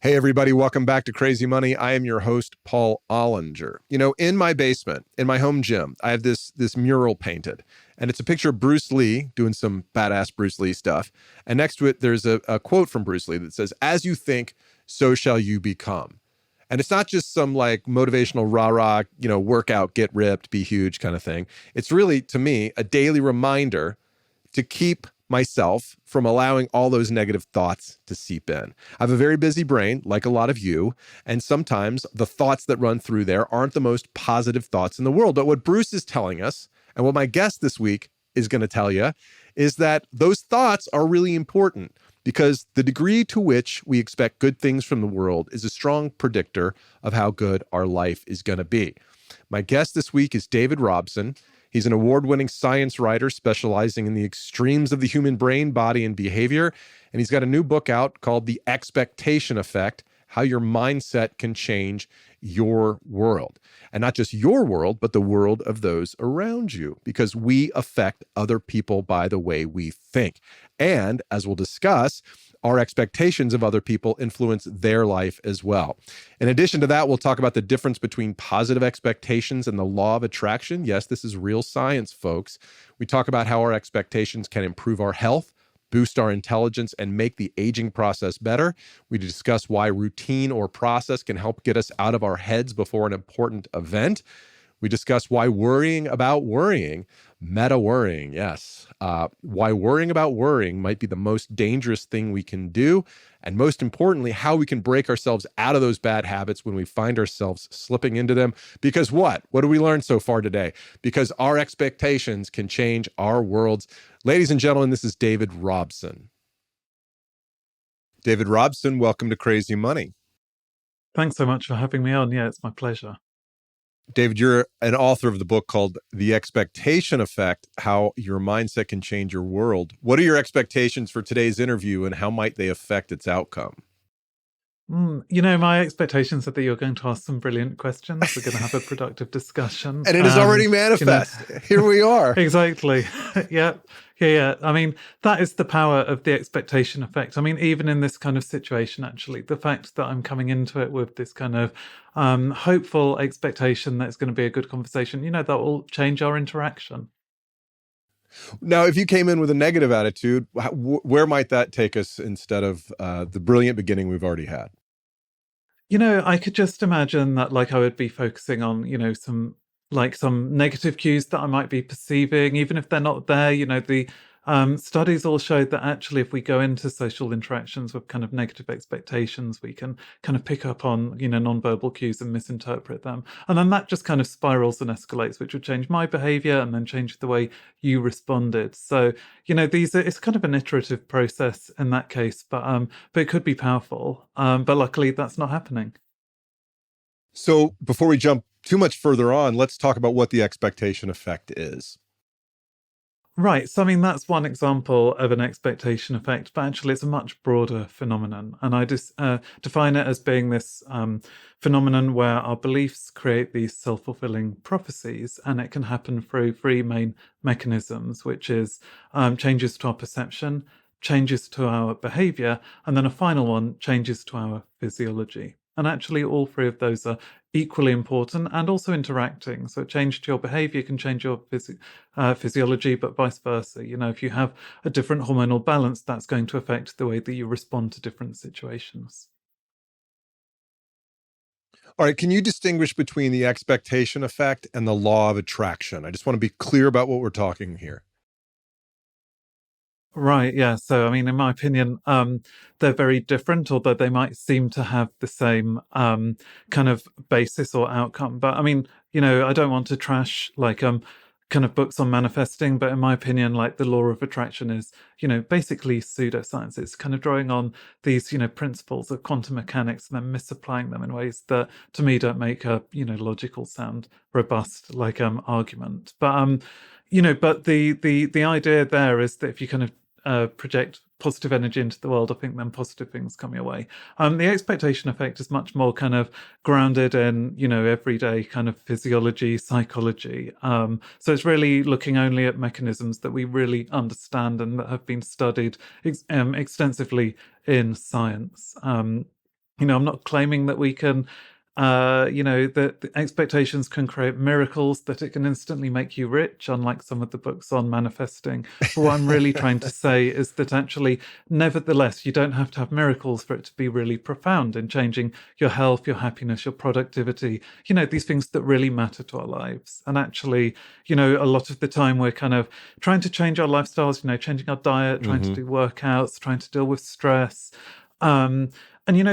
Hey, everybody, welcome back to Crazy Money. I am your host, Paulollinger. You know, in my basement, in my home gym, I have this mural painted, and it's a picture of Bruce Lee doing some badass Bruce Lee stuff. And next to it, there's a quote from Bruce Lee that says, "As you think, so shall you become." And it's not just some like motivational rah-rah, workout, get ripped, be huge kind of thing. It's really, to me, a daily reminder to keep myself from allowing all those negative thoughts to seep in. I have a very busy brain, like a lot of you, and sometimes the thoughts that run through there aren't the most positive thoughts in the world. But what Bruce is telling us, and what my guest this week is going to tell you, is that those thoughts are really important, because the degree to which we expect good things from the world is a strong predictor of how good our life is going to be. My guest this week is David Robson. He's an award-winning science writer specializing in the extremes of the human brain, body, and behavior. And he's got a new book out called The Expectation Effect: How Your Mindset Can Change Your World. And not just your world, but the world of those around you, because we affect other people by the way we think. And as we'll discuss, our expectations of other people influence their life as well. In addition to that, we'll talk about the difference between positive expectations and the law of attraction. Yes, this is real science, folks. We talk about how our expectations can improve our health, boost our intelligence, and make the aging process better. We discuss why routine or process can help get us out of our heads before an important event. We discuss why worrying about worrying, meta-worrying, yes, why worrying about worrying might be the most dangerous thing we can do, and most importantly, how we can break ourselves out of those bad habits when we find ourselves slipping into them. Because what? What do we learn so far today? Because our expectations can change our worlds. Ladies and gentlemen, this is David Robson. David Robson, welcome to Crazy Money. Thanks so much for having me on. Yeah, it's my pleasure. David, you're an author of the book called The Expectation Effect: How Your Mindset Can Change Your World. What are your expectations for today's interview, and how might they affect its outcome? My expectations are that you're going to ask some brilliant questions. We're going to have a productive discussion. And it is already manifest. Here we are. Exactly. Yeah. I mean, that is the power of the expectation effect. I mean, even in this kind of situation, actually, the fact that I'm coming into it with this kind of hopeful expectation that it's going to be a good conversation, that will change our interaction. Now, if you came in with a negative attitude, where might that take us instead of the brilliant beginning we've already had? I could just imagine that, I would be focusing on, some negative cues that I might be perceiving, even if they're not there. The studies all showed that actually, if we go into social interactions with kind of negative expectations, we can kind of pick up on, nonverbal cues and misinterpret them. And then that just kind of spirals and escalates, which would change my behavior and then change the way you responded. So, it's kind of an iterative process in that case, but it could be powerful. But luckily, that's not happening. So before we jump too much further on, let's talk about what the expectation effect is. Right. So, I mean, that's one example of an expectation effect, but actually it's a much broader phenomenon. And I just define it as being this phenomenon where our beliefs create these self-fulfilling prophecies, and it can happen through three main mechanisms, which is changes to our perception, changes to our behavior, and then a final one, changes to our physiology. And actually, all three of those are equally important and also interacting. So a change to your behavior can change your physiology, but vice versa. If you have a different hormonal balance, that's going to affect the way that you respond to different situations. All right. Can you distinguish between the expectation effect and the law of attraction? I just want to be clear about what we're talking here. Right, yeah. So, I mean, in my opinion, they're very different, although they might seem to have the same kind of basis or outcome. But I mean, I don't want to trash kind of books on manifesting, but in my opinion, the law of attraction is, basically pseudoscience. It's kind of drawing on these, principles of quantum mechanics and then misapplying them in ways that, to me, don't make a, logical, sound, robust argument. But but the idea there is that if you kind of project positive energy into the world, I think then positive things come your way. The expectation effect is much more kind of grounded in, everyday kind of physiology, psychology. So it's really looking only at mechanisms that we really understand and that have been studied extensively in science. I'm not claiming that we can, that the expectations can create miracles, that it can instantly make you rich, unlike some of the books on manifesting. But what I'm really trying to say is that actually, nevertheless, you don't have to have miracles for it to be really profound in changing your health, your happiness, your productivity, these things that really matter to our lives. And actually, a lot of the time we're kind of trying to change our lifestyles, changing our diet, trying to do workouts, trying to deal with stress. And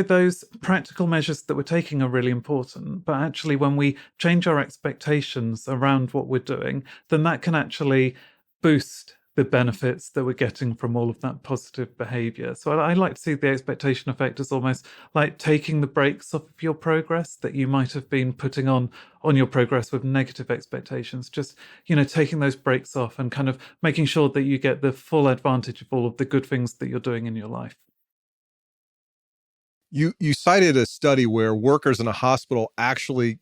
those practical measures that we're taking are really important. But actually, when we change our expectations around what we're doing, then that can actually boost the benefits that we're getting from all of that positive behavior. So I like to see the expectation effect as almost like taking the brakes off of your progress that you might have been putting on your progress with negative expectations. Just, taking those brakes off and kind of making sure that you get the full advantage of all of the good things that you're doing in your life. You cited a study where workers in a hospital actually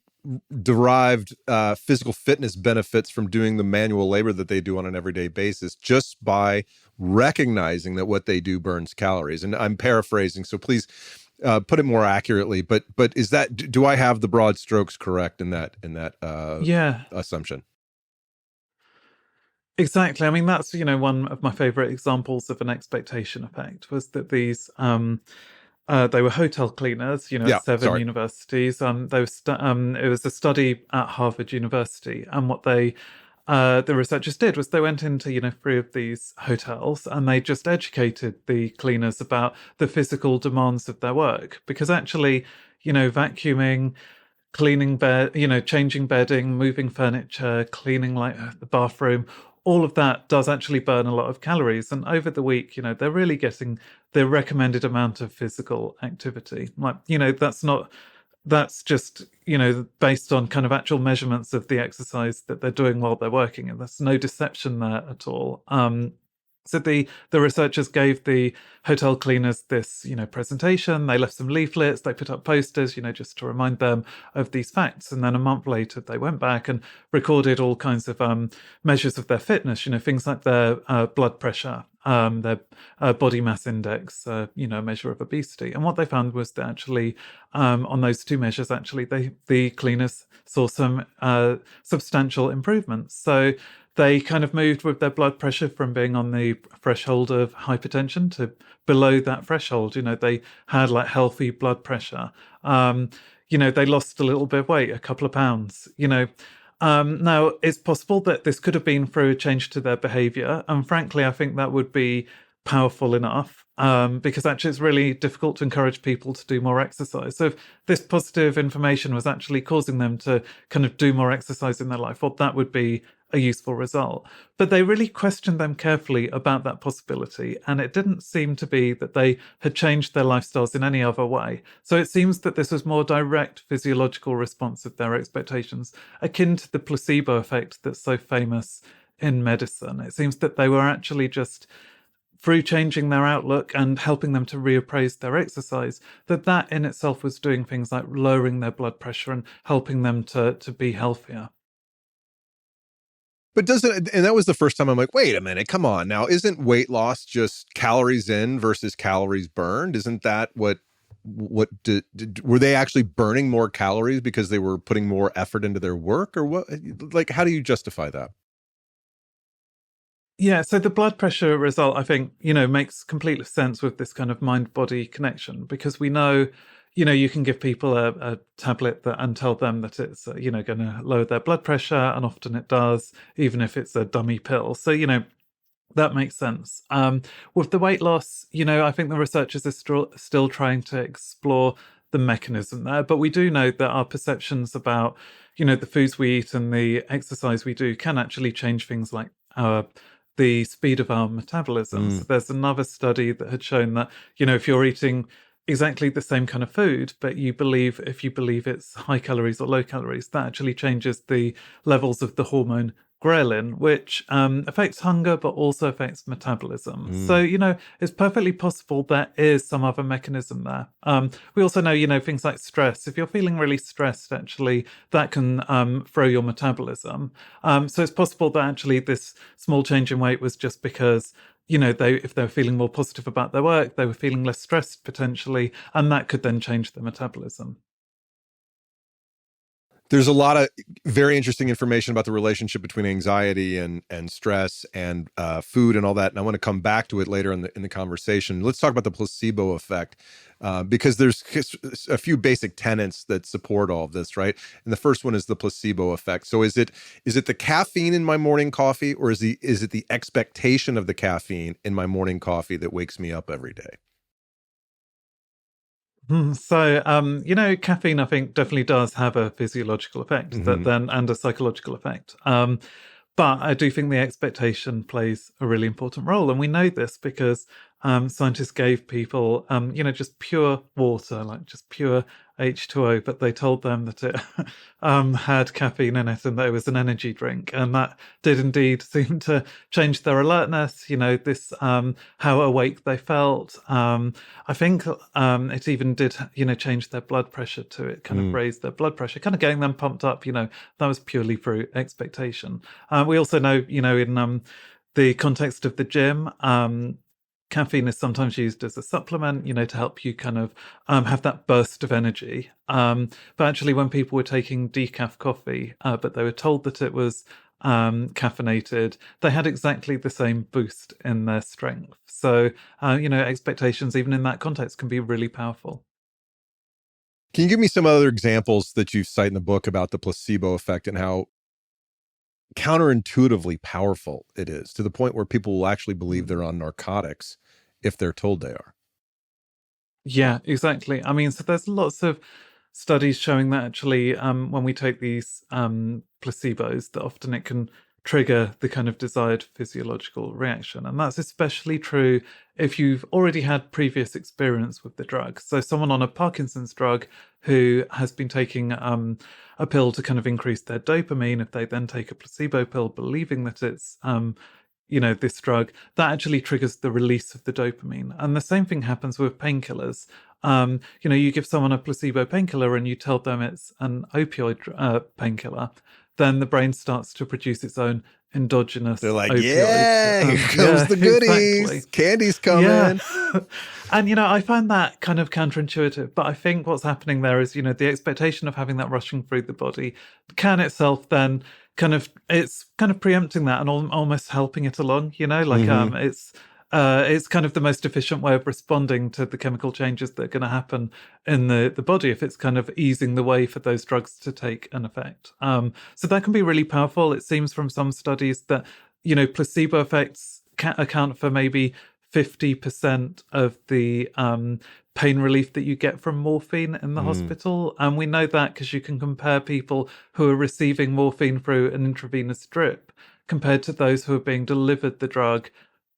derived physical fitness benefits from doing the manual labor that they do on an everyday basis just by recognizing that what they do burns calories. And I'm paraphrasing, so please put it more accurately. But is that, do I have the broad strokes correct in that assumption? Exactly. I mean, that's, one of my favorite examples of an expectation effect was that these they were hotel cleaners, at 7 universities. It was a study at Harvard University, and what the researchers did was they went into 3 of these hotels and they just educated the cleaners about the physical demands of their work, because actually, vacuuming, cleaning bed, changing bedding, moving furniture, cleaning like the bathroom, all of that does actually burn a lot of calories. And over the week, they're really getting the recommended amount of physical activity. Like, that's just, based on kind of actual measurements of the exercise that they're doing while they're working. And there's no deception there at all. So the researchers gave the hotel cleaners this, presentation. They left some leaflets. They put up posters, just to remind them of these facts. And then a month later, they went back and recorded all kinds of measures of their fitness. Things like their blood pressure, their body mass index, a measure of obesity. And what they found was that actually, on those 2 measures, actually, the cleaners saw some substantial improvements. So they kind of moved with their blood pressure from being on the threshold of hypertension to below that threshold. They had like healthy blood pressure. They lost a little bit of weight, a couple of pounds. Now, it's possible that this could have been through a change to their behavior. And frankly, I think that would be powerful enough, because actually it's really difficult to encourage people to do more exercise. So if this positive information was actually causing them to kind of do more exercise in their life, well, that would be a useful result. But they really questioned them carefully about that possibility, and it didn't seem to be that they had changed their lifestyles in any other way. So it seems that this was more direct physiological response of their expectations, akin to the placebo effect that's so famous in medicine. It seems that they were actually just, through changing their outlook and helping them to reappraise their exercise, that in itself was doing things like lowering their blood pressure and helping them to be healthier. But and that was the first time I'm like, wait a minute, come on now. Isn't weight loss just calories in versus calories burned? Isn't that were they actually burning more calories because they were putting more effort into their work, or what? Like, how do you justify that? Yeah, so the blood pressure result, I think, makes complete sense with this kind of mind-body connection, because we know, you can give people a tablet and tell them that it's, going to lower their blood pressure, and often it does, even if it's a dummy pill. So, that makes sense. With the weight loss, I think the researchers are still trying to explore the mechanism there, but we do know that our perceptions about, the foods we eat and the exercise we do can actually change things like the speed of our metabolism. So there's another study that had shown that, if you're eating exactly the same kind of food, but if you believe it's high calories or low calories, that actually changes the levels of the hormone ghrelin, which affects hunger, but also affects metabolism. So, it's perfectly possible there is some other mechanism there. We also know, things like stress. If you're feeling really stressed, actually, that can throw your metabolism. So it's possible that actually this small change in weight was just because if they were feeling more positive about their work, they were feeling less stressed potentially, and that could then change their metabolism. There's a lot of very interesting information about the relationship between anxiety and stress and food and all that. And I want to come back to it later in the conversation. Let's talk about the placebo effect because there's a few basic tenets that support all of this, right? And the first one is the placebo effect. So is it the caffeine in my morning coffee, or is it the expectation of the caffeine in my morning coffee that wakes me up every day? So, caffeine, I think, definitely does have a physiological effect and a psychological effect. But I do think the expectation plays a really important role. And we know this because scientists gave people, just pure water, like just pure H2O, but they told them that it had caffeine in it and that it was an energy drink. And that did indeed seem to change their alertness, how awake they felt. I think it even did, change their blood pressure to it, kind of raise their blood pressure, kind of getting them pumped up, that was purely through expectation. We also know, in the context of the gym, caffeine is sometimes used as a supplement, to help you kind of have that burst of energy. But actually, when people were taking decaf coffee, but they were told that it was caffeinated, they had exactly the same boost in their strength. So, expectations, even in that context, can be really powerful. Can you give me some other examples that you cite in the book about the placebo effect and how counterintuitively powerful it is, to the point where people will actually believe they're on narcotics if they're told they are? Yeah, exactly. I mean, so there's lots of studies showing that actually when we take these placebos, that often it can trigger the kind of desired physiological reaction. And that's especially true if you've already had previous experience with the drug. So someone on a Parkinson's drug who has been taking a pill to kind of increase their dopamine, if they then take a placebo pill believing that it's this drug, that actually triggers the release of the dopamine. And the same thing happens with painkillers. You give someone a placebo painkiller and you tell them it's an opioid painkiller, then the brain starts to produce its own endogenous They're like, opioids. yeah, here comes the goodies. Exactly. Candy's coming. Yeah. And, I find that kind of counterintuitive, but I think what's happening there is, the expectation of having that rushing through the body can itself then it's kind of preempting that and almost helping it along, it's kind of the most efficient way of responding to the chemical changes that are going to happen in the body if it's kind of easing the way for those drugs to take an effect. So that can be really powerful. It seems from some studies that, placebo effects can account for maybe 50% of the pain relief that you get from morphine in the hospital. And we know that because you can compare people who are receiving morphine through an intravenous drip compared to those who are being delivered the drug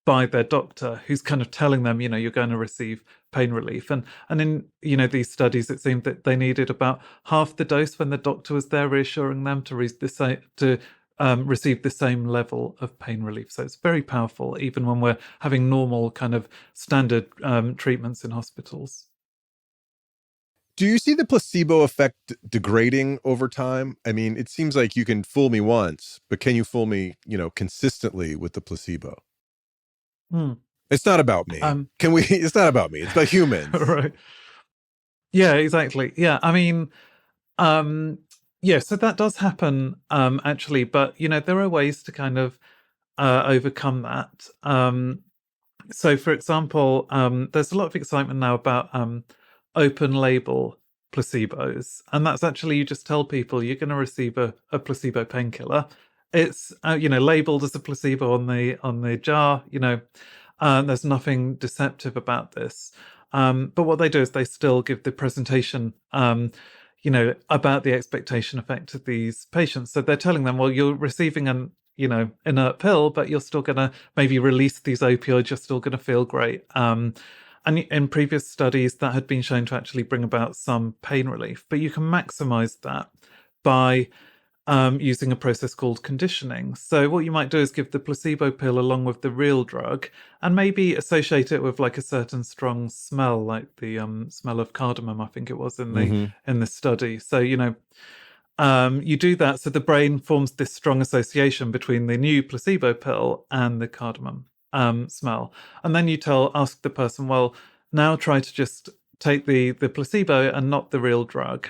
by their doctor, who's kind of telling them, you're going to receive pain relief. And in, these studies, it seemed that they needed about half the dose when the doctor was there reassuring them to receive the same level of pain relief. So it's very powerful, even when we're having normal kind of standard treatments in hospitals. Do you see the placebo effect degrading over time? I mean, it seems like you can fool me once, but can you fool me, consistently with the placebo? It's not about me. It's not about me. It's about humans. Right. Yeah, exactly. Yeah. I mean, yeah, so that does happen, actually, but, there are ways to kind of overcome that. So, for example, there's a lot of excitement now about open label placebos. And that's actually, you just tell people you're going to receive a placebo painkiller. It's, labeled as a placebo on the jar, there's nothing deceptive about this. But what they do is they still give the presentation, about the expectation effect of these patients. So they're telling them, well, you're receiving an, inert pill, but you're still going to maybe release these opioids. You're still going to feel great. And in previous studies, that had been shown to actually bring about some pain relief. But you can maximize that by using a process called conditioning. So what you might do is give the placebo pill along with the real drug and maybe associate it with like a certain strong smell, like the smell of cardamom, I think it was in the study. So, you do that so the brain forms this strong association between the new placebo pill and the cardamom. smell. And then you ask the person, well, now try to just take the placebo and not the real drug.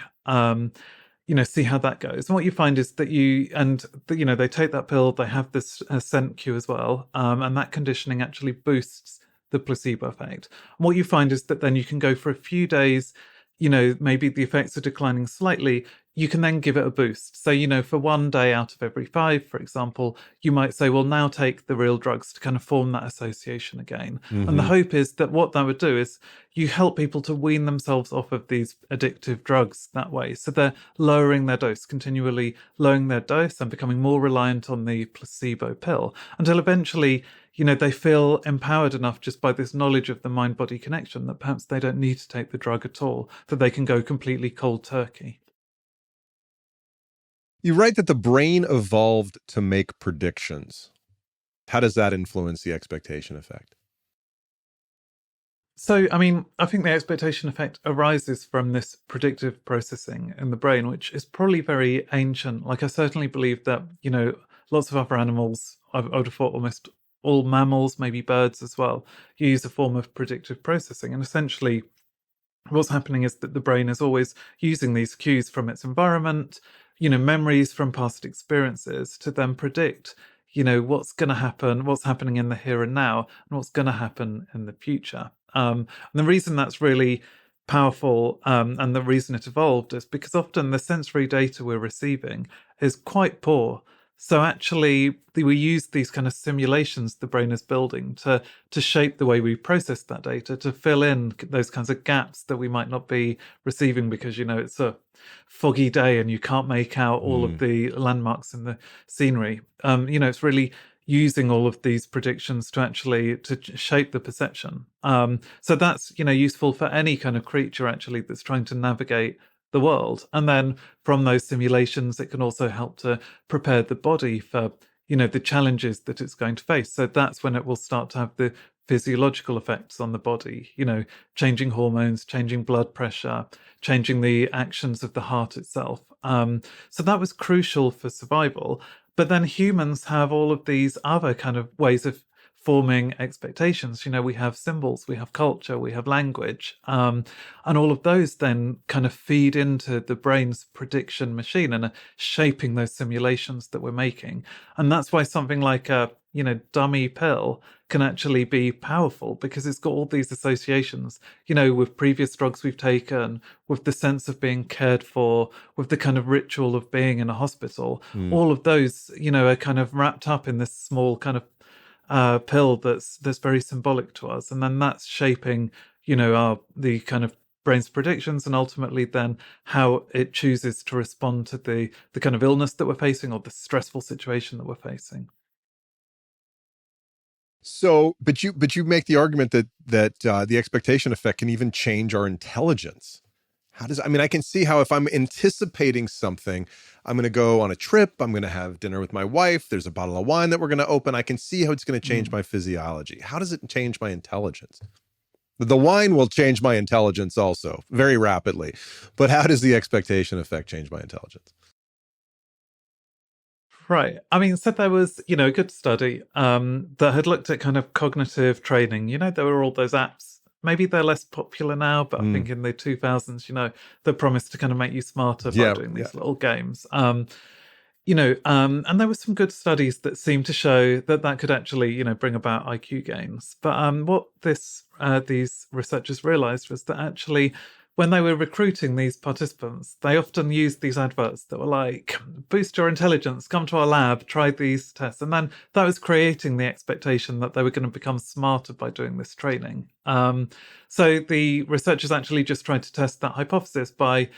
See how that goes. And what you find is that they take that pill, they have this scent cue as well, and that conditioning actually boosts the placebo effect. And what you find is that then you can go for a few days, maybe the effects are declining slightly, you can then give it a boost. So, for one day out of every 5, for example, you might say, well, now take the real drugs to kind of form that association again. Mm-hmm. And the hope is that what that would do is you help people to wean themselves off of these addictive drugs that way. So they're lowering their dose, continually lowering their dose and becoming more reliant on the placebo pill until eventually, they feel empowered enough just by this knowledge of the mind-body connection that perhaps they don't need to take the drug at all, that they can go completely cold turkey. You write that the brain evolved to make predictions. How does that influence the expectation effect? So, I think the expectation effect arises from this predictive processing in the brain, which is probably very ancient. Like, I certainly believe that, lots of other animals, I would have thought almost all mammals, maybe birds as well, use a form of predictive processing. And essentially, what's happening is that the brain is always using these cues from its environment, memories from past experiences to then predict, what's going to happen, what's happening in the here and now, and what's going to happen in the future. And the reason that's really powerful and the reason it evolved is because often the sensory data we're receiving is quite poor. So actually, we use these kind of simulations the brain is building to shape the way we process that data, to fill in those kinds of gaps that we might not be receiving because, it's a foggy day and you can't make out all of the landmarks in the scenery. It's really using all of these predictions to actually to shape the perception. So that's, useful for any kind of creature actually that's trying to navigate the world. And then from those simulations, it can also help to prepare the body for, the challenges that it's going to face. So that's when it will start to have the physiological effects on the body, changing hormones, changing blood pressure, changing the actions of the heart itself. So that was crucial for survival. But then humans have all of these other kind of ways of forming expectations. We have symbols, we have culture, we have language, and all of those then kind of feed into the brain's prediction machine and are shaping those simulations that we're making. And that's why something like a dummy pill can actually be powerful, because it's got all these associations, with previous drugs we've taken, with the sense of being cared for, with the kind of ritual of being in a hospital. All of those, are kind of wrapped up in this small kind of pill that's very symbolic to us, and then that's shaping the kind of brain's predictions, and ultimately then how it chooses to respond to the kind of illness that we're facing or the stressful situation that we're facing. So, but you make the argument that the expectation effect can even change our intelligence. I can see how if I'm anticipating something, I'm going to go on a trip, I'm going to have dinner with my wife, there's a bottle of wine that we're going to open, I can see how it's going to change my physiology. How does it change my intelligence? The wine will change my intelligence also very rapidly. But how does the expectation effect change my intelligence? Right. So there was, a good study that had looked at kind of cognitive training. There were all those apps. Maybe they're less popular now, but I think in the 2000s, they promised to kind of make you smarter by doing these little games. And there were some good studies that seemed to show that could actually, bring about IQ gains. But what these researchers realized was that actually, when they were recruiting these participants, they often used these adverts that were like, boost your intelligence, come to our lab, try these tests. And then that was creating the expectation that they were going to become smarter by doing this training. So the researchers actually just tried to test that hypothesis by,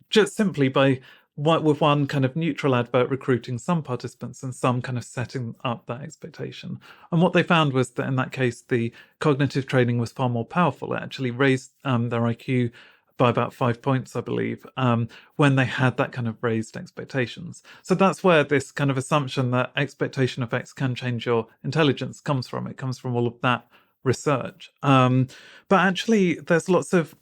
just simply by with one kind of neutral advert recruiting some participants and some kind of setting up that expectation. And what they found was that in that case, the cognitive training was far more powerful. It actually raised their IQ by about 5 points, I believe, when they had that kind of raised expectations. So that's where this kind of assumption that expectation effects can change your intelligence comes from. It comes from all of that research. But actually, there's lots of,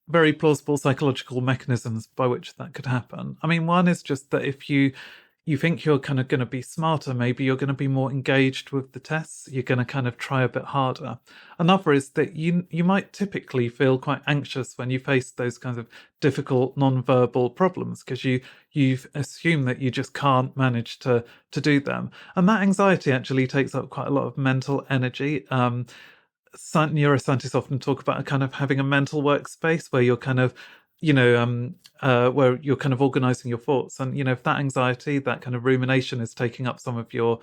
very plausible psychological mechanisms by which that could happen. One is just that if you you think you're kind of going to be smarter, maybe you're going to be more engaged with the tests, you're going to kind of try a bit harder. Another is that you might typically feel quite anxious when you face those kinds of difficult non-verbal problems, because you assume that you just can't manage to do them, and that anxiety actually takes up quite a lot of mental energy. Neuroscientists often talk about a kind of having a mental workspace where you're kind of, where you're kind of organizing your thoughts. And, if that anxiety, that kind of rumination is taking up some of your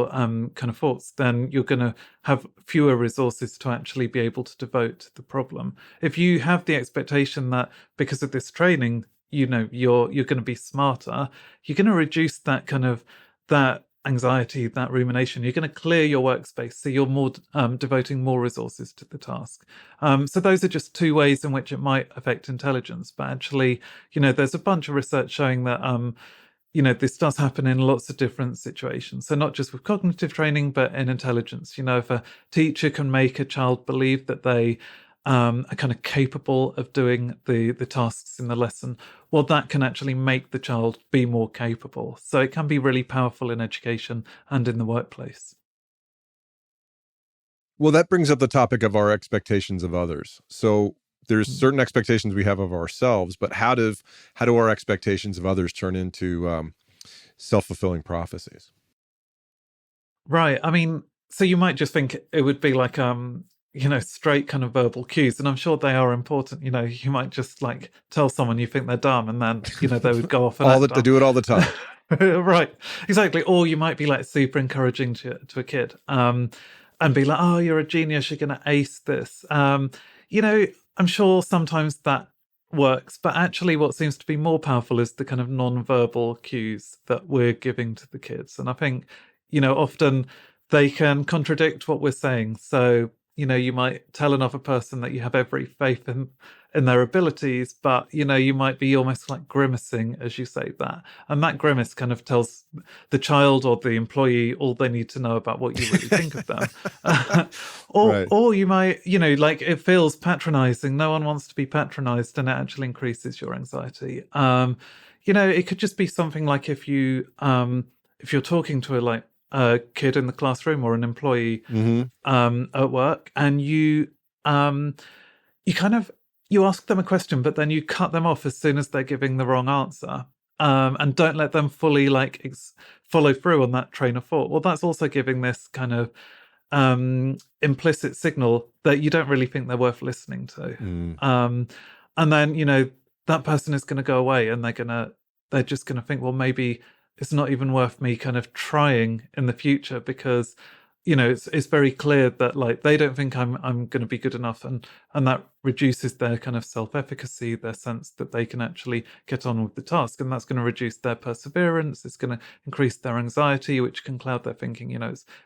kind of thoughts, then you're going to have fewer resources to actually be able to devote to the problem. If you have the expectation that because of this training, you're going to be smarter, you're going to reduce that kind of that anxiety, that rumination. You're going to clear your workspace, so you're more devoting more resources to the task. So those are just two ways in which it might affect intelligence. But actually, there's a bunch of research showing that this does happen in lots of different situations. So not just with cognitive training, but in intelligence. If a teacher can make a child believe that they are kind of capable of doing the tasks in the lesson, well, that can actually make the child be more capable. So it can be really powerful in education and in the workplace. Well, that brings up the topic of our expectations of others. So there's certain expectations we have of ourselves, but how do our expectations of others turn into self-fulfilling prophecies? Right. I mean, so you might just think it would be like straight kind of verbal cues, and I'm sure they are important. You might just like tell someone you think they're dumb, and then they would go off and they do it all the time. Right, exactly. Or you might be like super encouraging to a kid, and be like, "Oh, you're a genius. You're going to ace this." I'm sure sometimes that works, but actually, what seems to be more powerful is the kind of non-verbal cues that we're giving to the kids, and I think often they can contradict what we're saying. So you might tell another person that you have every faith in their abilities, but you might be almost like grimacing as you say that, and that grimace kind of tells the child or the employee all they need to know about what you really think of them. Or you might, like, it feels patronizing. No one wants to be patronized, and it actually increases your anxiety. It could just be something like if you're talking to a kid in the classroom or an employee at work, and you ask them a question, but then you cut them off as soon as they're giving the wrong answer, and don't let them fully follow through on that train of thought. Well, that's also giving this kind of implicit signal that you don't really think they're worth listening to. And then that person is going to go away, and they're just going to think, well, maybe it's not even worth me kind of trying in the future, because it's very clear that they don't think I'm going to be good enough, and that reduces their kind of self-efficacy, their sense that they can actually get on with the task, and that's going to reduce their perseverance. It's going to increase their anxiety, which can cloud their thinking.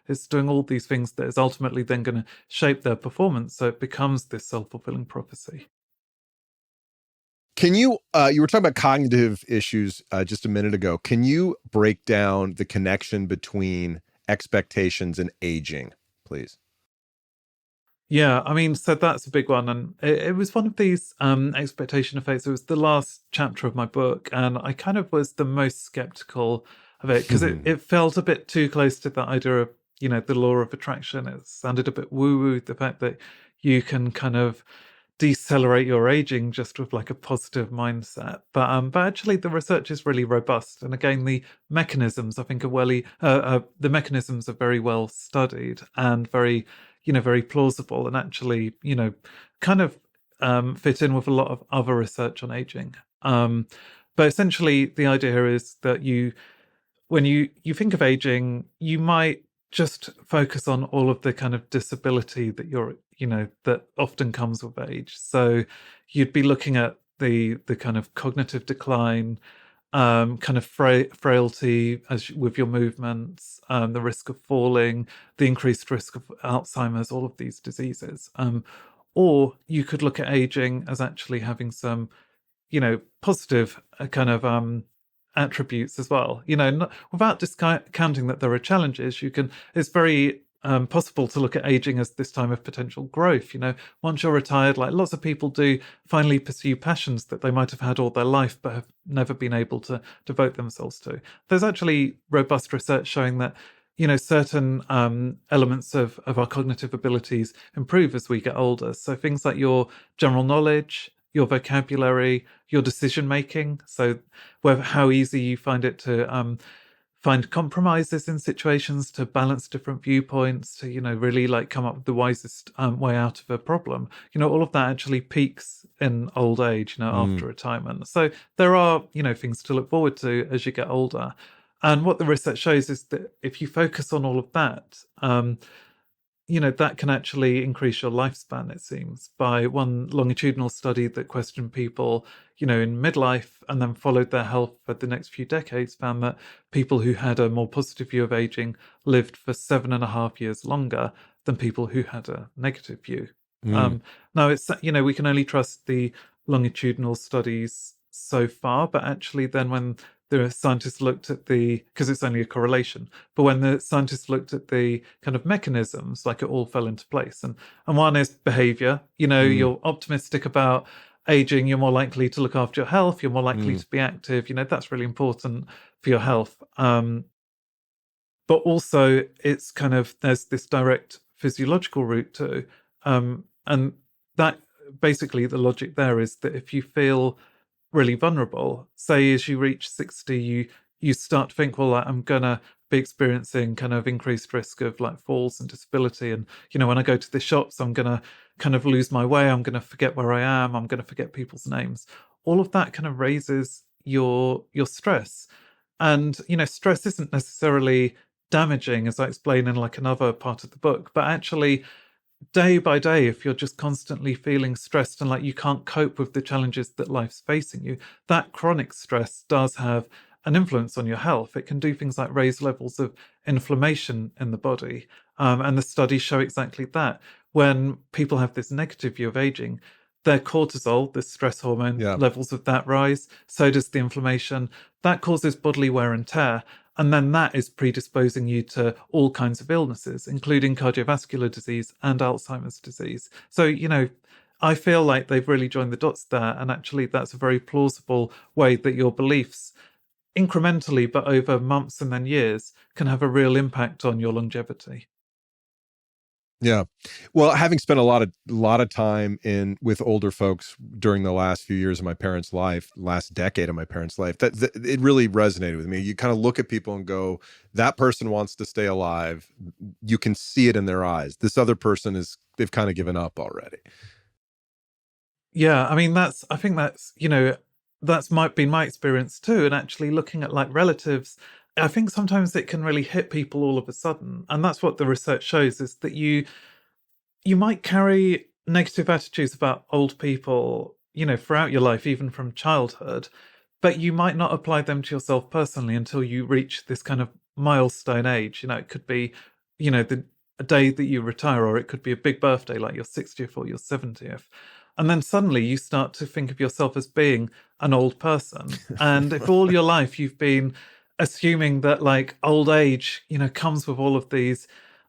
It's doing all these things that is ultimately then going to shape their performance, so it becomes this self-fulfilling prophecy. Can you were talking about cognitive issues just a minute ago. Can you break down the connection between expectations and aging, please? Yeah, I mean, so that's a big one. And it was one of these expectation effects. It was the last chapter of my book, and I kind of was the most skeptical of it, because it felt a bit too close to that idea of, the law of attraction. It sounded a bit woo-woo, the fact that you can kind of decelerate your aging just with like a positive mindset, but actually the research is really robust, and again the mechanisms I think are very well studied and very very plausible, and actually kind of fit in with a lot of other research on aging. But essentially the idea here is that when you think of aging, you might just focus on all of the kind of disability that that often comes with age. So you'd be looking at the kind of cognitive decline, kind of frailty with your movements, the risk of falling, the increased risk of Alzheimer's, all of these diseases. Or you could look at aging as actually having some, positive kind of attributes as well. Not, without discounting that there are challenges. It's very possible to look at aging as this time of potential growth. Once you're retired, like lots of people do, finally pursue passions that they might have had all their life but have never been able to devote themselves to. There's actually robust research showing that certain elements of our cognitive abilities improve as we get older. So things like your general knowledge, your vocabulary, your decision making. So how easy you find it to find compromises in situations, to balance different viewpoints, to really like come up with the wisest way out of a problem. All of that actually peaks in old age, after retirement. So there are things to look forward to as you get older. And what the research shows is that if you focus on all of that, that can actually increase your lifespan, it seems. By one longitudinal study that questioned people, in midlife and then followed their health for the next few decades, found that people who had a more positive view of aging lived for 7.5 years longer than people who had a negative view. Now, it's, we can only trust the longitudinal studies so far, but actually then when the scientists looked at because it's only a correlation, but when the scientists looked at the kind of mechanisms, like it all fell into place. And one is behavior. You're optimistic about aging, you're more likely to look after your health, you're more likely to be active. That's really important for your health. But also it's kind of, there's this direct physiological route too. And that basically the logic there is that if you feel really vulnerable, say as you reach 60, you start to think, well, like, I'm gonna be experiencing kind of increased risk of like falls and disability, and when I go to the shops, I'm gonna kind of lose my way, I'm gonna forget where I am, I'm gonna forget people's names. All of that kind of raises your stress. And stress isn't necessarily damaging, as I explain in like another part of the book, but actually day by day, if you're just constantly feeling stressed and like you can't cope with the challenges that life's facing you, that chronic stress does have an influence on your health. It can do things like raise levels of inflammation in the body. And the studies show exactly that. When people have this negative view of aging, their cortisol, the stress hormone, levels of that rise. So does the inflammation. That causes bodily wear and tear. And then that is predisposing you to all kinds of illnesses, including cardiovascular disease and Alzheimer's disease. So, I feel like they've really joined the dots there. And actually, that's a very plausible way that your beliefs, incrementally, but over months and then years, can have a real impact on your longevity. Yeah. Well, having spent a lot of time with older folks during the last few years of my parents' life, last decade of my parents' life, that it really resonated with me. You kind of look at people and go, that person wants to stay alive. You can see it in their eyes. This other person they've kind of given up already. Yeah, I mean, I think that's been my experience too. And actually looking at like relatives, I think sometimes it can really hit people all of a sudden. And that's what the research shows, is that you might carry negative attitudes about old people, throughout your life, even from childhood, but you might not apply them to yourself personally until you reach this kind of milestone age. It could be, a day that you retire, or it could be a big birthday like your 60th or your 70th. And then suddenly you start to think of yourself as being an old person. And if all your life you've been assuming that like old age, comes with all of these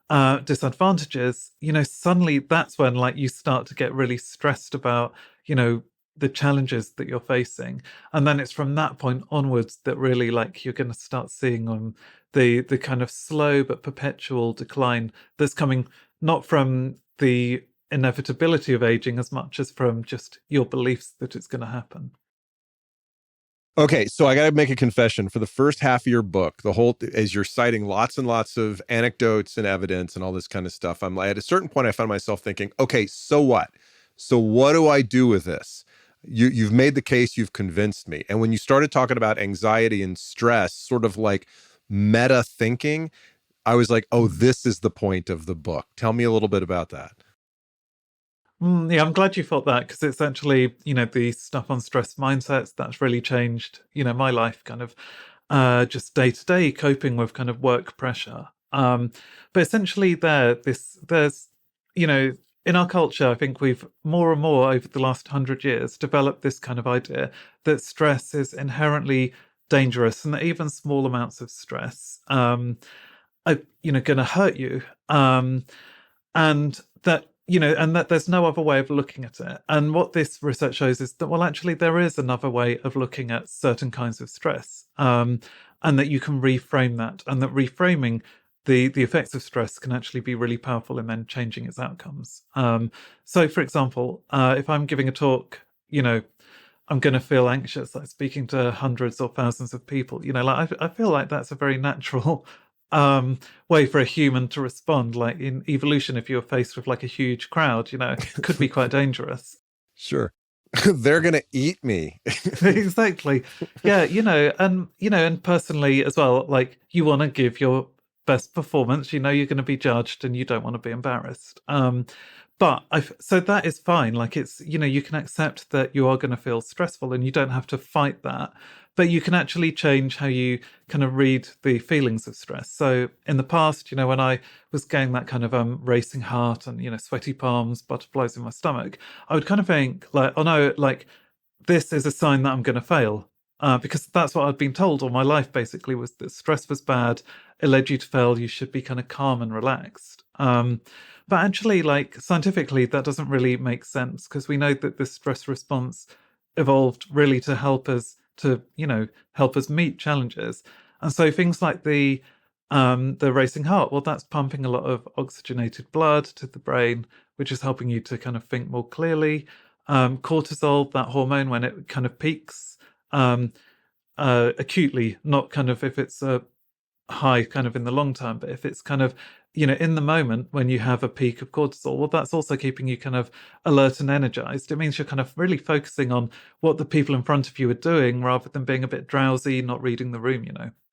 disadvantages, suddenly that's when like you start to get really stressed about, the challenges that you're facing. And then it's from that point onwards that really like you're going to start seeing the kind of slow but perpetual decline that's coming not from the inevitability of aging as much as from just your beliefs that it's going to happen. Okay, so I got to make a confession. For the first half of your book, as you're citing lots and lots of anecdotes and evidence and all this kind of stuff, at a certain point I found myself thinking, okay, so what? So what do I do with this? You've made the case, you've convinced me. And when you started talking about anxiety and stress, sort of like meta thinking, I was like, oh, this is the point of the book. Tell me a little bit about that. Yeah, I'm glad you thought that, because it's actually, the stuff on stress mindsets that's really changed, my life, kind of just day to day coping with kind of work pressure. But essentially there's, in our culture, I think we've more and more over the last 100 years developed this kind of idea that stress is inherently dangerous, and that even small amounts of stress going to hurt you, and that and that there's no other way of looking at it. And what this research shows is that, well, actually there is another way of looking at certain kinds of stress, and that you can reframe that, and that reframing the effects of stress can actually be really powerful in then changing its outcomes. So for example, if I'm giving a talk, I'm going to feel anxious, like speaking to hundreds or thousands of people. Like I feel like that's a very natural way for a human to respond. Like in evolution, if you're faced with like a huge crowd, it could be quite dangerous. Sure. They're going to eat me. Exactly. Yeah, and personally as well, like you want to give your best performance, you're going to be judged and you don't want to be embarrassed. So that is fine. Like it's, you can accept that you are going to feel stressful and you don't have to fight that, but you can actually change how you kind of read the feelings of stress. So in the past, when I was getting that kind of racing heart and, sweaty palms, butterflies in my stomach, I would kind of think like, oh no, like this is a sign that I'm going to fail. Because that's what I'd been told all my life, basically, was that stress was bad. It led you to fail. You should be kind of calm and relaxed. But actually, like scientifically, that doesn't really make sense, because we know that the stress response evolved really to help us meet challenges. And so things like the racing heart, well, that's pumping a lot of oxygenated blood to the brain, which is helping you to kind of think more clearly. Cortisol, that hormone, when it kind of peaks acutely, not kind of if it's a high kind of in the long term, but if it's kind of in the moment when you have a peak of cortisol, well, that's also keeping you kind of alert and energized. It means you're kind of really focusing on what the people in front of you are doing, rather than being a bit drowsy, not reading the room.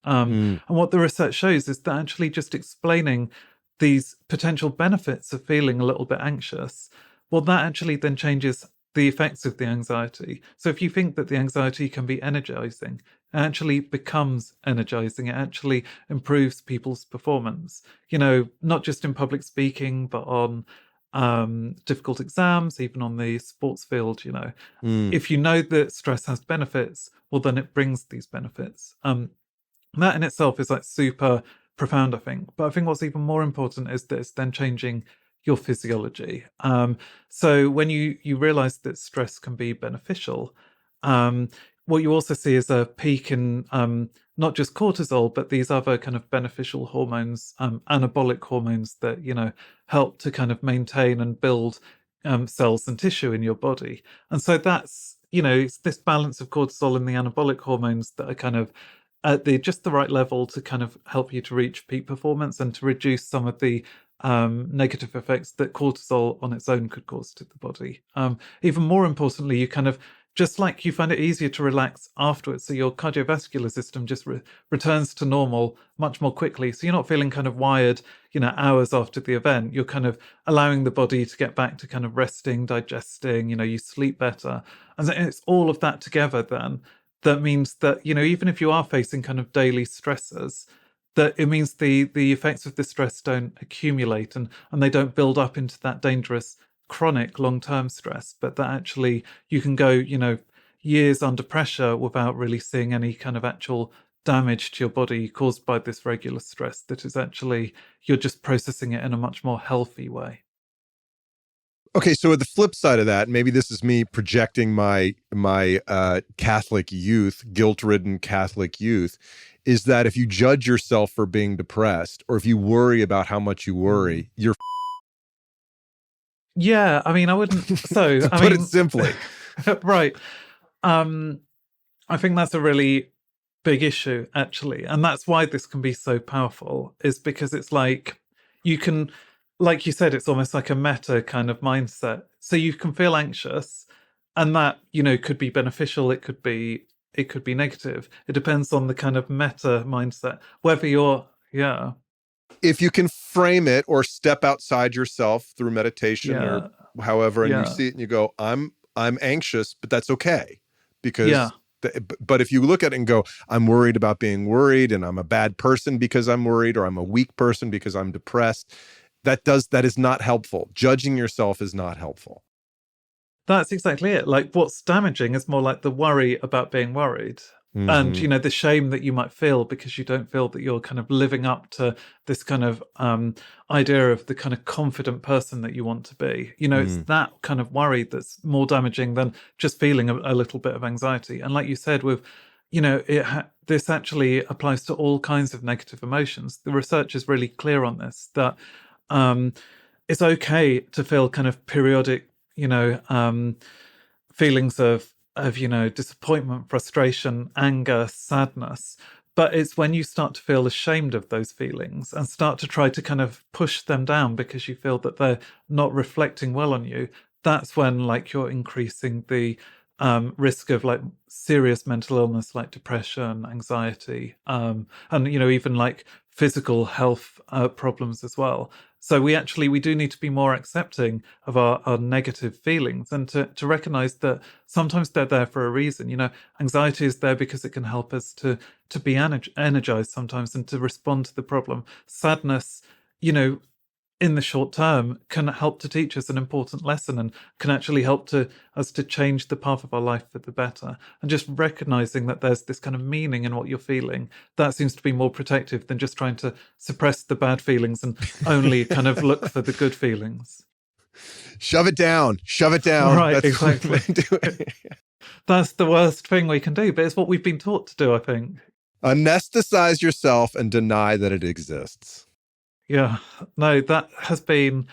And what the research shows is that actually just explaining these potential benefits of feeling a little bit anxious, well, that actually then changes the effects of the anxiety. So if you think that the anxiety can be energizing, it actually becomes energizing. It actually improves people's performance, not just in public speaking, but on difficult exams, even on the sports field. If you know that stress has benefits, well, then it brings these benefits. That in itself is like super profound, I think. But I think what's even more important is that it's then changing your physiology. So when you realize that stress can be beneficial, what you also see is a peak in not just cortisol, but these other kind of beneficial hormones, anabolic hormones that, help to kind of maintain and build cells and tissue in your body. And so that's, it's this balance of cortisol and the anabolic hormones that are kind of at just the right level to kind of help you to reach peak performance and to reduce some of the negative effects that cortisol on its own could cause to the body. Even more importantly, you kind of, just like you find it easier to relax afterwards, so your cardiovascular system just returns to normal much more quickly. So you're not feeling kind of wired, hours after the event. You're kind of allowing the body to get back to kind of resting, digesting, you sleep better. And it's all of that together then that means that, even if you are facing kind of daily stressors, that it means the effects of the stress don't accumulate and they don't build up into that dangerous chronic long-term stress, but that actually you can go, years under pressure without really seeing any kind of actual damage to your body caused by this regular stress. That is actually, you're just processing it in a much more healthy way. Okay, so at the flip side of that, maybe this is me projecting my Catholic youth, guilt-ridden Catholic youth, is that if you judge yourself for being depressed, or if you worry about how much you worry, you're yeah, I mean, I wouldn't. So to put it simply, right. I think that's a really big issue, actually, and that's why this can be so powerful. Is because it's like you can, like you said, it's almost like a meta kind of mindset. So you can feel anxious, and that could be beneficial. It could be negative. It depends on the kind of meta mindset. Whether you're if you can frame it or step outside yourself through meditation or however, and you see it and you go, I'm anxious, but that's okay. Because, but if you look at it and go, I'm worried about being worried and I'm a bad person because I'm worried, or I'm a weak person because I'm depressed, that is not helpful. Judging yourself is not helpful. That's exactly it. Like what's damaging is more like the worry about being worried. And, Mm-hmm. the shame that you might feel because you don't feel that you're kind of living up to this kind of idea of the kind of confident person that you want to be. It's Mm. that kind of worry that's more damaging than just feeling a little bit of anxiety. And like you said, with, this actually applies to all kinds of negative emotions. The research is really clear on this, that it's okay to feel kind of periodic, feelings of disappointment, frustration, anger, sadness. But it's when you start to feel ashamed of those feelings and start to try to kind of push them down because you feel that they're not reflecting well on you, that's when like you're increasing the risk of like serious mental illness like depression, anxiety, and even like physical health problems as well. So we do need to be more accepting of our negative feelings, and to recognize that sometimes they're there for a reason. Anxiety is there because it can help us to be energized sometimes and to respond to the problem. Sadness, you know, in the short term can help to teach us an important lesson and can actually help to us to change the path of our life for the better. And just recognizing that there's this kind of meaning in what you're feeling, that seems to be more protective than just trying to suppress the bad feelings and only kind of look for the good feelings. Shove it down. Shove it down. Right, That's exactly. what we do it. That's the worst thing we can do, but it's what we've been taught to do, I think. Anesthetize yourself and deny that it exists. Yeah, no, that has been,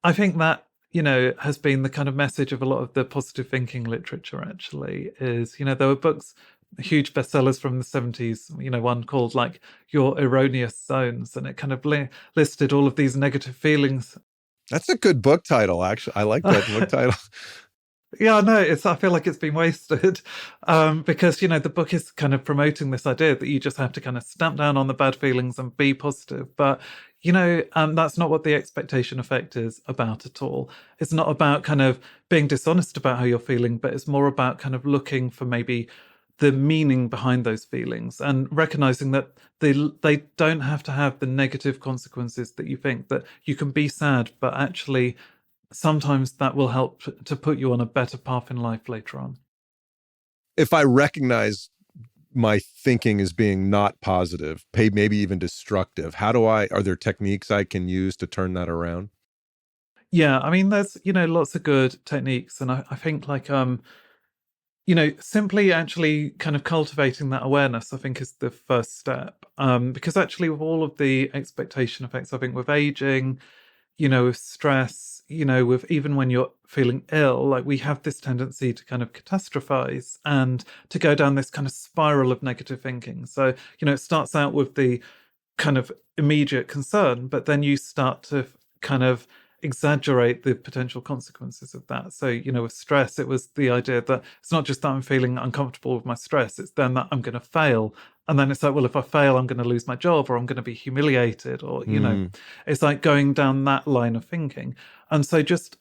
I think that, has been the kind of message of a lot of the positive thinking literature, actually, is, there were books, huge bestsellers from the 70s, one called like Your Erroneous Zones, and it kind of listed all of these negative feelings. That's a good book title, actually. I like that book title. Yeah, no, I feel like it's been wasted because, the book is kind of promoting this idea that you just have to kind of stamp down on the bad feelings and be positive. But, that's not what the expectation effect is about at all. It's not about kind of being dishonest about how you're feeling, but it's more about kind of looking for maybe the meaning behind those feelings and recognizing that they don't have to have the negative consequences that you think, that you can be sad, but actually sometimes that will help to put you on a better path in life later on. If I recognize my thinking as being not positive, maybe even destructive, are there techniques I can use to turn that around? Yeah, I mean, there's, lots of good techniques. And I think like, simply actually kind of cultivating that awareness, I think, is the first step. Because actually with all of the expectation effects, I think with aging, with stress, with even when you're feeling ill, like we have this tendency to kind of catastrophize and to go down this kind of spiral of negative thinking. So, it starts out with the kind of immediate concern, but then you start to kind of exaggerate the potential consequences of that. So, with stress, it was the idea that it's not just that I'm feeling uncomfortable with my stress, it's then that I'm going to fail. And then it's like, well, if I fail, I'm going to lose my job or I'm going to be humiliated or, it's like going down that line of thinking. And so just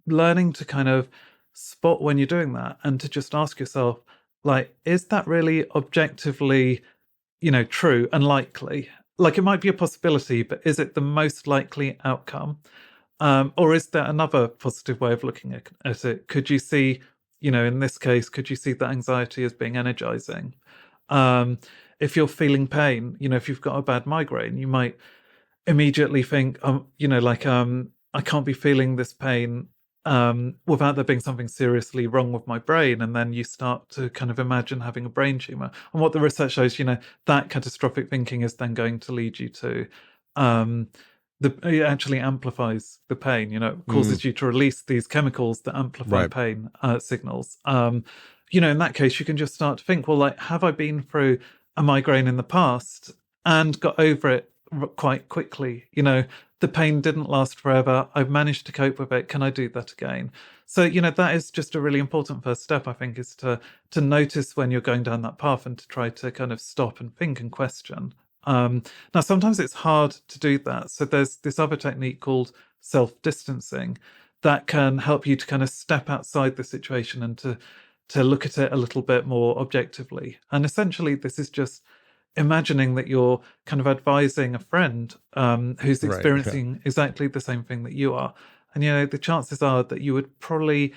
learning to kind of spot when you're doing that and to just ask yourself, like, is that really objectively, true and likely? Like it might be a possibility, but is it the most likely outcome? Or is there another positive way of looking at it? Could you see, in this case, could you see that anxiety as being energizing? If you're feeling pain, if you've got a bad migraine, you might immediately think, I can't be feeling this pain without there being something seriously wrong with my brain. And then you start to kind of imagine having a brain tumor. And what the research shows, that catastrophic thinking is then going to lead you to it actually amplifies the pain, it causes you to release these chemicals that amplify Right. pain signals. In that case, you can just start to think, well, like, have I been through a migraine in the past and got over it quite quickly? The pain didn't last forever. I've managed to cope with it. Can I do that again? So, that is just a really important first step, I think, is to notice when you're going down that path and to try to kind of stop and think and question. Now, sometimes it's hard to do that. So there's this other technique called self-distancing that can help you to kind of step outside the situation and to look at it a little bit more objectively. And essentially, this is just imagining that you're kind of advising a friend who's experiencing exactly the same thing that you are. And, the chances are that you would probably,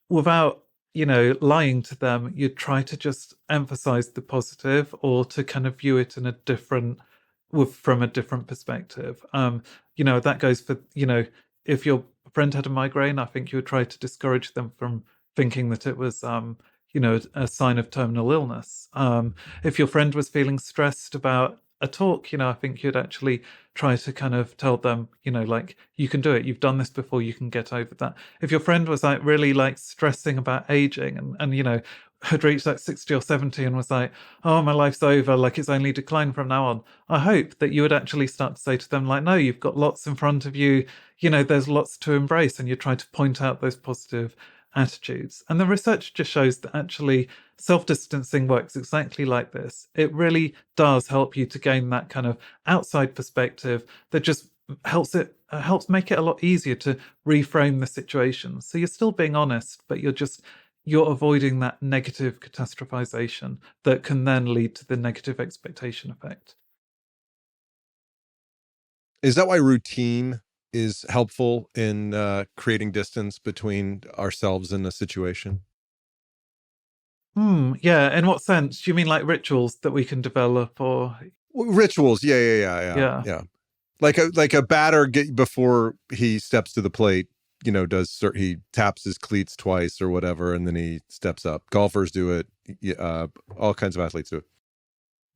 without lying to them, you'd try to just emphasize the positive or to kind of view it in a different, from a different perspective. That goes for, if your friend had a migraine, I think you would try to discourage them from thinking that it was, a sign of terminal illness. If your friend was feeling stressed about a talk, I think you'd actually try to kind of tell them, like, you can do it. You've done this before. You can get over that. If your friend was like really like stressing about aging and had reached like 60 or 70 and was like, oh, my life's over, like it's only decline from now on, I hope that you would actually start to say to them, like, no, you've got lots in front of you, there's lots to embrace, and you try to point out those positive attitudes. And the research just shows that actually self-distancing works exactly like this. It really does help you to gain that kind of outside perspective that just helps make it a lot easier to reframe the situation. So you're still being honest, but you're avoiding that negative catastrophization that can then lead to the negative expectation effect. Is that why routine is helpful in creating distance between ourselves and a situation? Yeah. In what sense? Do you mean like rituals that we can develop, or Rituals? Yeah. Like a batter before he steps to the plate, he taps his cleats twice or whatever, and then he steps up. Golfers do it. All kinds of athletes do it.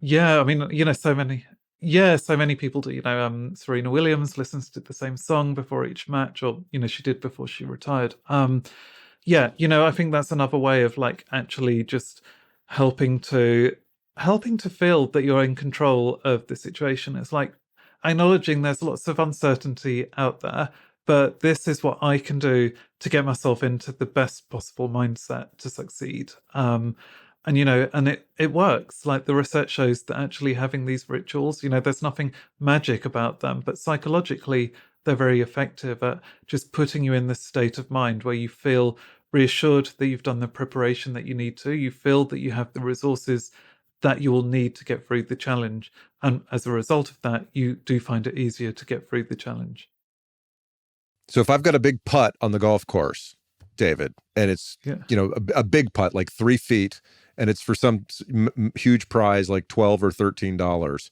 Yeah, I mean, so many people do. Serena Williams listens to the same song before each match, or she did before she retired. I think that's another way of like actually just helping to feel that you're in control of the situation. It's like acknowledging there's lots of uncertainty out there, but this is what I can do to get myself into the best possible mindset to succeed. And it works. Like the research shows that actually having these rituals, there's nothing magic about them, but psychologically they're very effective at just putting you in this state of mind where you feel reassured that you've done the preparation that you need to. You feel that you have the resources that you will need to get through the challenge. And as a result of that, you do find it easier to get through the challenge. So if I've got a big putt on the golf course, David, and it's, a big putt, like 3 feet, and it's for some huge prize, like $12 or $13,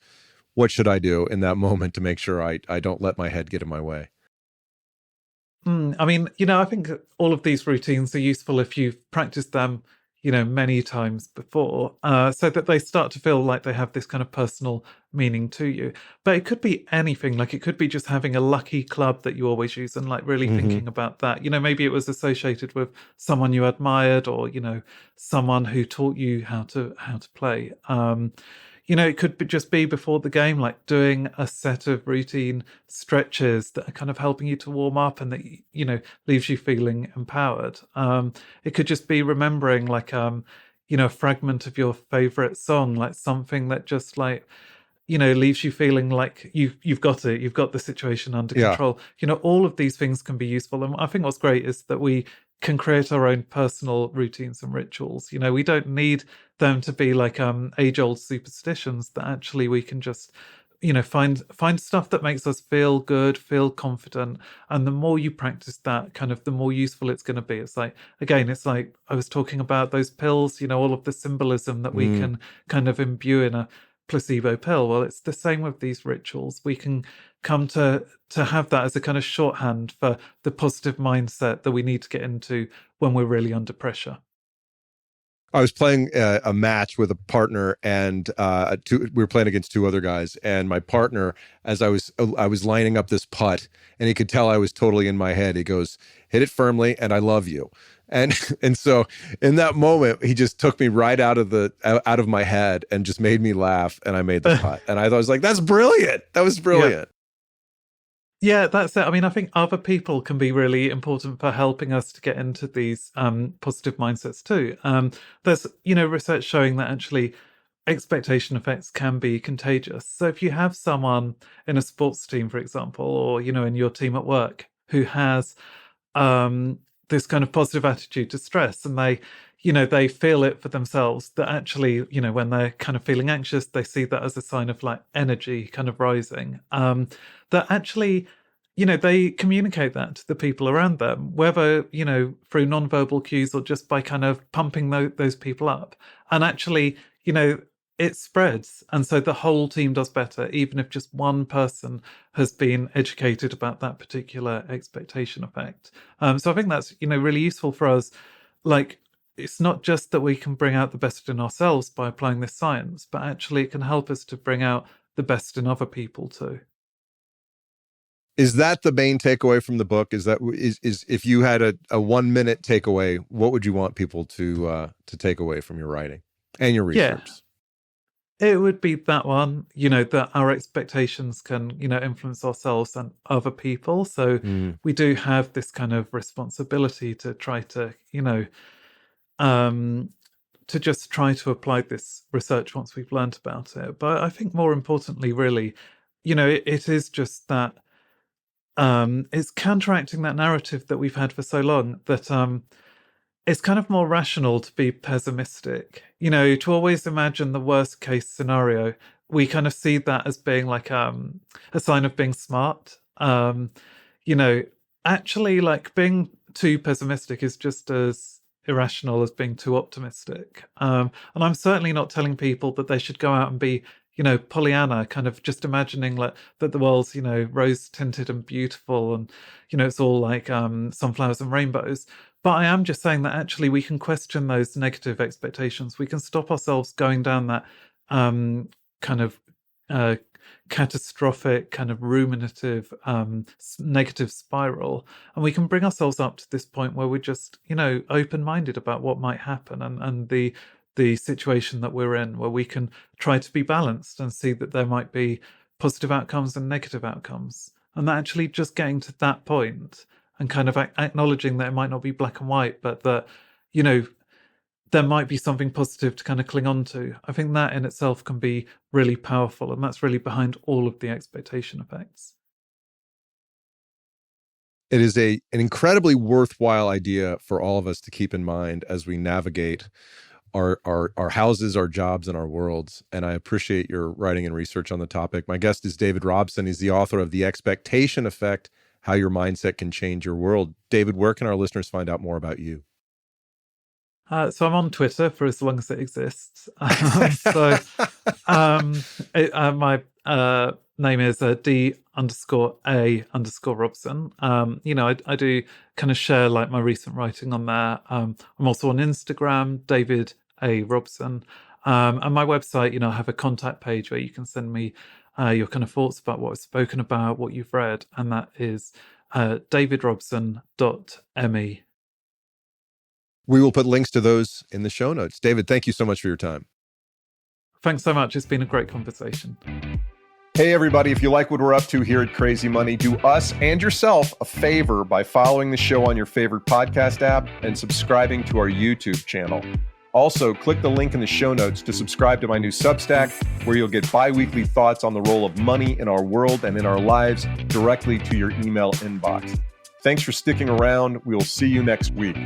what should I do in that moment to make sure I don't let my head get in my way? I mean, I think all of these routines are useful if you've practiced them, many times before, so that they start to feel like they have this kind of personal meaning to you. But it could be anything. Like it could be just having a lucky club that you always use and like really thinking about that. Maybe it was associated with someone you admired, or someone who taught you how to play. It could just be before the game, like doing a set of routine stretches that are kind of helping you to warm up and that, leaves you feeling empowered. It could just be remembering like, a fragment of your favorite song, like something that just like, leaves you feeling like you've got it, you've got the situation under control. All of these things can be useful. And I think what's great is that we can create our own personal routines and rituals. We don't need them to be like age-old superstitions, that actually we can just find stuff that makes us feel good, feel confident. And the more you practice that, kind of the more useful it's going to be. It's like, again, it's like I was talking about those pills, all of the symbolism that we can kind of imbue in a placebo pill. Well, it's the same with these rituals. We can come to have that as a kind of shorthand for the positive mindset that we need to get into when we're really under pressure. I was playing a match with a partner, and we were playing against 2 other guys. And my partner, as I was lining up this putt, and he could tell I was totally in my head. He goes, "Hit it firmly, and I love you." And so in that moment, he just took me right out of my head and just made me laugh, and I made the putt. And I was like, "That's brilliant! That was brilliant." Yeah, that's it. I mean, I think other people can be really important for helping us to get into these positive mindsets too. There's, research showing that actually expectation effects can be contagious. So if you have someone in a sports team, for example, or, in your team at work who has this kind of positive attitude to stress, and they feel it for themselves, that actually, when they're kind of feeling anxious, they see that as a sign of like energy kind of rising. That actually, they communicate that to the people around them, whether, through nonverbal cues or just by kind of pumping those people up. And actually, it spreads. And so the whole team does better, even if just one person has been educated about that particular expectation effect. So I think that's, really useful for us. Like, it's not just that we can bring out the best in ourselves by applying this science, but actually it can help us to bring out the best in other people too. Is that the main takeaway from the book? Is if you had a 1 minute takeaway, what would you want people to take away from your writing and your research? Yeah, it would be that one, that our expectations can, influence ourselves and other people. So we do have this kind of responsibility to try to, to just try to apply this research once we've learned about it. But I think more importantly, really, it is just that it's counteracting that narrative that we've had for so long, that it's kind of more rational to be pessimistic, to always imagine the worst case scenario. We kind of see that as being like a sign of being smart. Actually, like, being too pessimistic is just as irrational as being too optimistic. And I'm certainly not telling people that they should go out and be, Pollyanna, kind of just imagining like that the world's, rose tinted and beautiful, and, it's all like sunflowers and rainbows. But I am just saying that actually we can question those negative expectations. We can stop ourselves going down that kind of catastrophic, kind of ruminative, negative spiral. And we can bring ourselves up to this point where we're just, open-minded about what might happen, and the situation that we're in, where we can try to be balanced and see that there might be positive outcomes and negative outcomes. And that actually just getting to that point and kind of acknowledging that it might not be black and white, but that, there might be something positive to kind of cling on to. I think that in itself can be really powerful. And that's really behind all of the expectation effects. It is an incredibly worthwhile idea for all of us to keep in mind as we navigate our houses, our jobs, and our worlds. And I appreciate your writing and research on the topic. My guest is David Robson. He's the author of The Expectation Effect: How Your Mindset Can Change Your World. David, where can our listeners find out more about you? So I'm on Twitter for as long as it exists. My name is D_A_Robson. I do kind of share like my recent writing on there. I'm also on Instagram, David A. Robson. And my website, I have a contact page where you can send me your kind of thoughts about what I've spoken about, what you've read. And that is davidrobson.me. We will put links to those in the show notes. David, thank you so much for your time. Thanks so much. It's been a great conversation. Hey, everybody, if you like what we're up to here at Crazy Money, do us and yourself a favor by following the show on your favorite podcast app and subscribing to our YouTube channel. Also, click the link in the show notes to subscribe to my new Substack, where you'll get bi-weekly thoughts on the role of money in our world and in our lives directly to your email inbox. Thanks for sticking around. We will see you next week.